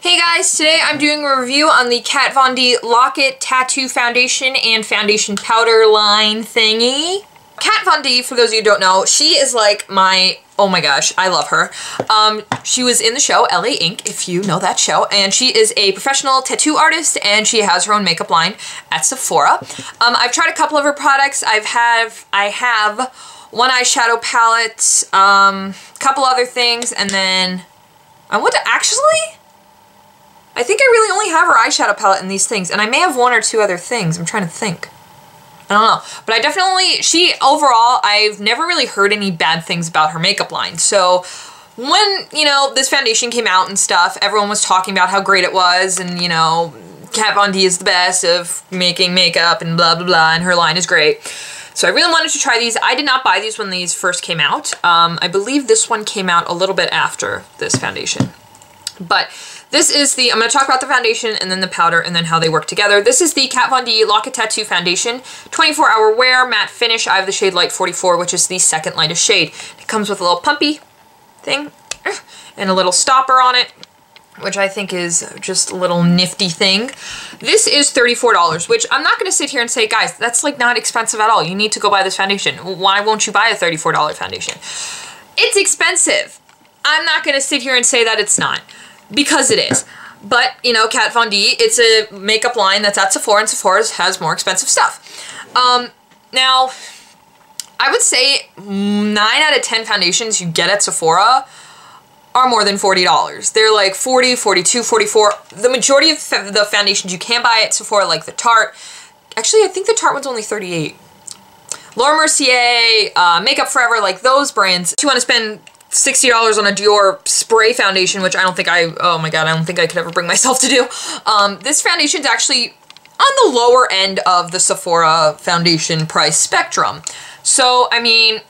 Hey guys, today I'm doing a review on the Kat Von D Lock-It Tattoo Foundation and Foundation Powder line thingy. Kat Von D, for those of you who don't know, she is like my, oh my gosh, I love her. She was in the show LA Ink, if you know that show, and she is a professional tattoo artist and she has her own makeup line at Sephora. I've tried a couple of her products. I have one eyeshadow palette, couple other things, and then I think I really only have her eyeshadow palette and these things, and I may have one or two other things. I'm trying to think. I don't know. But I definitely, overall, I've never really heard any bad things about her makeup line. So when, this foundation came out and stuff, everyone was talking about how great it was, and, Kat Von D is the best of making makeup and blah, blah, blah, and her line is great. So I really wanted to try these. I did not buy these when these first came out. I believe this one came out a little bit after this foundation. But this is I'm going to talk about the foundation and then the powder and then how they work together. This is the Kat Von D Lock-It Tattoo Foundation, 24-hour wear, matte finish. I have the shade Light 44, which is the second lightest shade. It comes with a little pumpy thing and a little stopper on it, which I think is just a little nifty thing. This is $34, which I'm not going to sit here and say, guys, that's like not expensive at all. You need to go buy this foundation. Why won't you buy a $34 foundation? It's expensive. I'm not going to sit here and say that it's not, because it is. But, Kat Von D, it's a makeup line that's at Sephora, and Sephora has more expensive stuff. Now, I would say 9 out of 10 foundations you get at Sephora are more than $40. They're like $40, $42, $44. The majority of the foundations you can buy at Sephora, like the Tarte, actually I think the Tarte one's only $38. Laura Mercier, Makeup Forever, like those brands, if you want to spend $60 on a Dior spray foundation, which I don't think oh my god, I don't think I could ever bring myself to do. This foundation's actually on the lower end of the Sephora foundation price spectrum. So, I mean,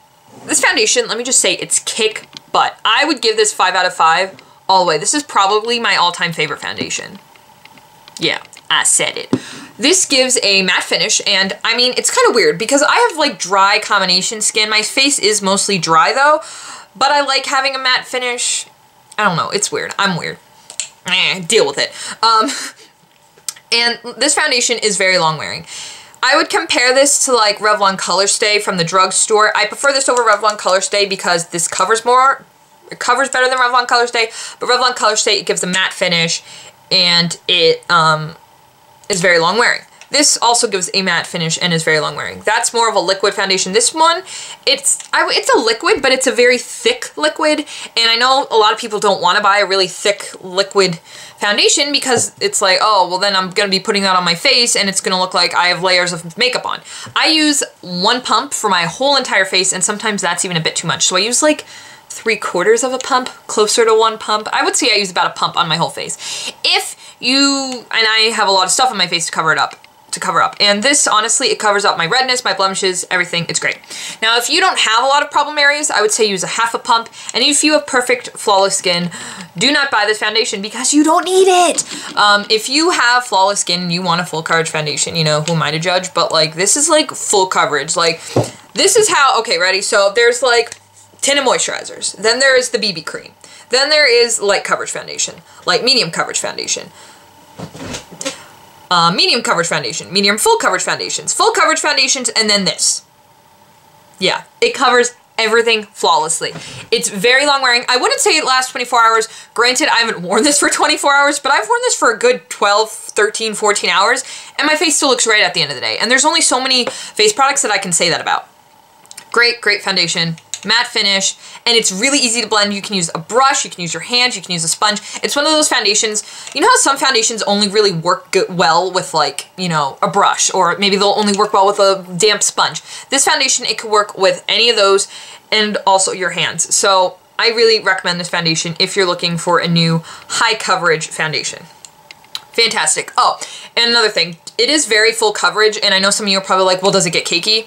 this foundation, let me just say, it's kick butt. I would give this 5 out of 5 all the way. This is probably my all-time favorite foundation. Yeah, I said it. This gives a matte finish, and I mean, it's kind of weird because I have like dry combination skin. My face is mostly dry though, but I like having a matte finish. I don't know, it's weird. I'm weird. Deal with it. And this foundation is very long wearing. I would compare this to like Revlon Color Stay from the drugstore. I prefer this over Revlon Color Stay because this covers more. It covers better than Revlon Color Stay, but Revlon Color Stay, it gives a matte finish, and it is very long wearing. This also gives a matte finish and is very long wearing. That's more of a liquid foundation. This one, it's a liquid, but it's a very thick liquid, and I know a lot of people don't want to buy a really thick liquid foundation because it's like, oh, well then I'm going to be putting that on my face and it's going to look like I have layers of makeup on. I use 1 pump for my whole entire face, and sometimes that's even a bit too much. So I use like 3/4 of a pump, closer to 1 pump. I would say I use about a pump on my whole face. And I have a lot of stuff on my face to cover up. And this, honestly, it covers up my redness, my blemishes, everything. It's great. Now, if you don't have a lot of problem areas, I would say use a 1/2 pump. And if you have perfect, flawless skin, do not buy this foundation because you don't need it. If you have flawless skin and you want a full coverage foundation, who am I to judge? But like, this is like full coverage. Like, this is how, okay, ready? So there's like tinted moisturizers. Then there is the BB cream. Then there is light coverage foundation, light medium coverage foundation. Medium coverage foundation, medium full coverage foundations, full coverage foundations, and then this. Yeah, it covers everything flawlessly. It's very long wearing. I wouldn't say it lasts 24 hours. Granted, I haven't worn this for 24 hours, but I've worn this for a good 12, 13, 14 hours, and my face still looks great at the end of the day. And there's only so many face products that I can say that about. Great, great foundation. Matte finish, and it's really easy to blend. You can use a brush, you can use your hands, you can use a sponge. It's one of those foundations, you know how some foundations only really work well with like, a brush, or maybe they'll only work well with a damp sponge. This foundation, it could work with any of those and also your hands. So I really recommend this foundation if you're looking for a new high coverage foundation. Fantastic. Oh, and another thing, it is very full coverage, and I know some of you are probably like, well, does it get cakey?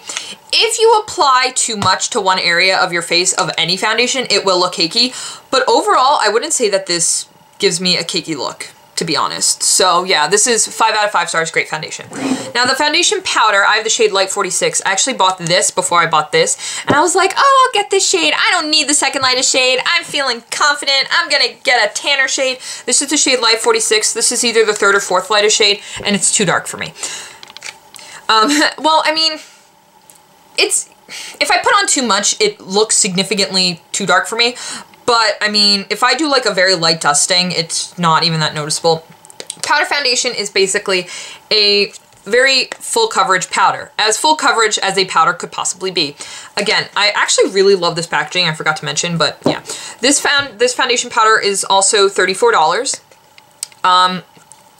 If you apply too much to one area of your face of any foundation, it will look cakey, but overall, I wouldn't say that this gives me a cakey look. to be honest. So yeah, this is 5 out of 5 stars, great foundation. Now the foundation powder, I have the shade Light 46. I actually bought this before I bought this, and I was like, oh, I'll get this shade. I don't need the second lightest shade. I'm feeling confident. I'm gonna get a tanner shade. This is the shade Light 46. This is either the 3rd or 4th lightest shade, and it's too dark for me. Well, I mean, if I put on too much, it looks significantly too dark for me. But, I mean, if I do like a very light dusting, it's not even that noticeable. Powder foundation is basically a very full coverage powder. As full coverage as a powder could possibly be. Again, I actually really love this packaging, I forgot to mention, but yeah. This foundation powder is also $34.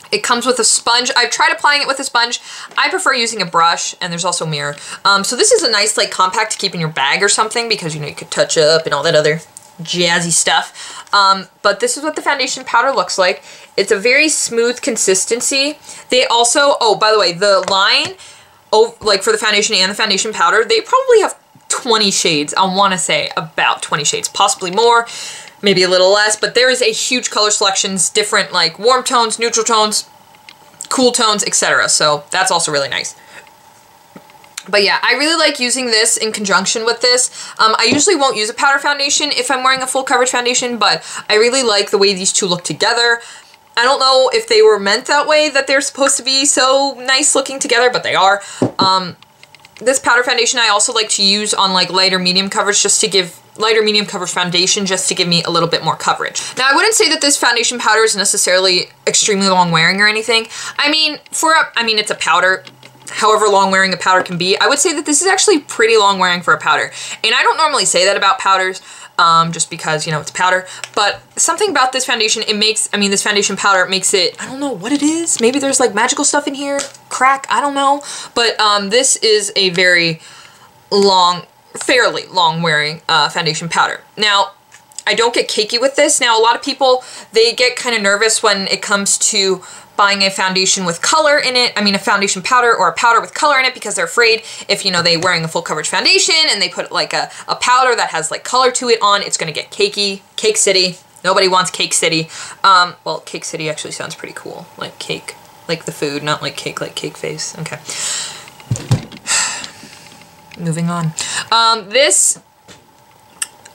It comes with a sponge. I've tried applying it with a sponge. I prefer using a brush, and there's also a mirror. So this is a nice like compact to keep in your bag or something, because you know you could touch up and all that other jazzy stuff. But this is what the foundation powder looks like. It's a very smooth consistency. They also, oh, by the way, the line, oh, like for the foundation and the foundation powder, they probably have 20 shades. I want to say about 20 shades, possibly more, maybe a little less, but there is a huge color selections, different like warm tones, neutral tones, cool tones, etc. So that's also really nice. But yeah, I really like using this in conjunction with this. I usually won't use a powder foundation if I'm wearing a full coverage foundation, but I really like the way these two look together. I don't know if they were meant that way, that they're supposed to be so nice looking together, but they are. This powder foundation I also like to use on like lighter medium coverage, just to give lighter medium coverage foundation, just to give me a little bit more coverage. Now I wouldn't say that this foundation powder is necessarily extremely long wearing or anything. I mean, it's a powder. However long wearing a powder can be, I would say that this is actually pretty long wearing for a powder. And I don't normally say that about powders, just because, you know, it's powder. But something about this foundation, this foundation powder makes it, I don't know what it is. Maybe there's like magical stuff in here, crack, I don't know. But this is a very fairly long wearing foundation powder. Now, I don't get cakey with this. Now, a lot of people, they get kind of nervous when it comes to buying a foundation with color in it, a foundation powder or a powder with color in it, because they're afraid if, you know, they're wearing a full coverage foundation and they put like a powder that has like color to it on, it's gonna get cakey, Cake City. Nobody wants Cake City. Well, Cake City actually sounds pretty cool. Like cake, like the food, not like cake face. Okay. Moving on. This,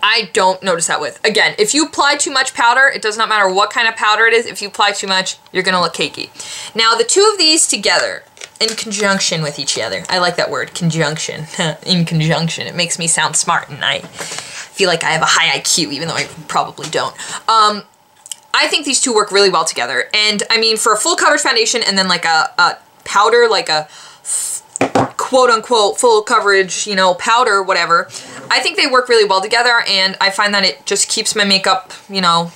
I don't notice that with. Again, if you apply too much powder, it does not matter what kind of powder it is, if you apply too much, you're gonna look cakey. Now, the two of these together, in conjunction with each other, I like that word, conjunction, in conjunction, it makes me sound smart, and I feel like I have a high IQ, even though I probably don't. I think these two work really well together, and I mean, for a full coverage foundation, and then like a powder, like a quote-unquote full coverage, you know, powder, whatever, I think they work really well together, and I find that it just keeps my makeup, you know,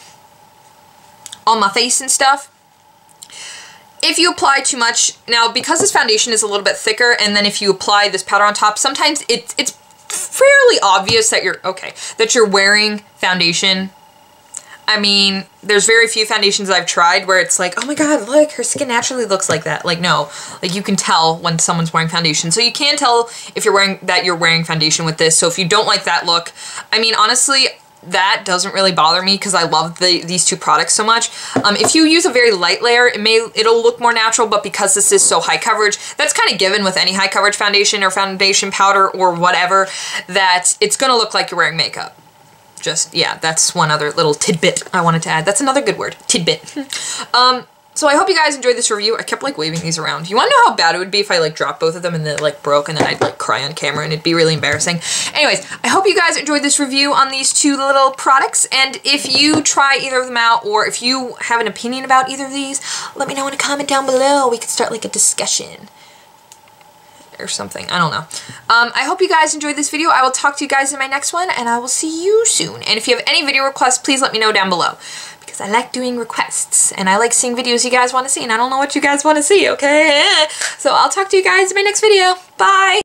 on my face and stuff. If you apply too much, now because this foundation is a little bit thicker, and then if you apply this powder on top, sometimes it's fairly obvious that you're wearing foundation. I mean, there's very few foundations I've tried where it's like, oh my god, look, her skin naturally looks like that. Like, no. Like, you can tell when someone's wearing foundation. So you can tell if you're wearing foundation with this. So if you don't like that look, I mean, honestly, that doesn't really bother me because I love these two products so much. If you use a very light layer, it'll look more natural, but because this is so high coverage, that's kind of given with any high coverage foundation or foundation powder or whatever, that it's gonna look like you're wearing makeup. Just, yeah, that's one other little tidbit I wanted to add. That's another good word, tidbit. So I hope you guys enjoyed this review. I kept like waving these around. You want to know how bad it would be if I like dropped both of them and they like broke and then I'd like cry on camera and it'd be really embarrassing. Anyways, I hope you guys enjoyed this review on these two little products, and if you try either of them out or if you have an opinion about either of these, let me know in a comment down below. We could start like a discussion or something. I don't know. I hope you guys enjoyed this video. I will talk to you guys in my next one, and I will see you soon. And if you have any video requests, please let me know down below, because I like doing requests, and I like seeing videos you guys want to see, and I don't know what you guys want to see, okay? So I'll talk to you guys in my next video. Bye!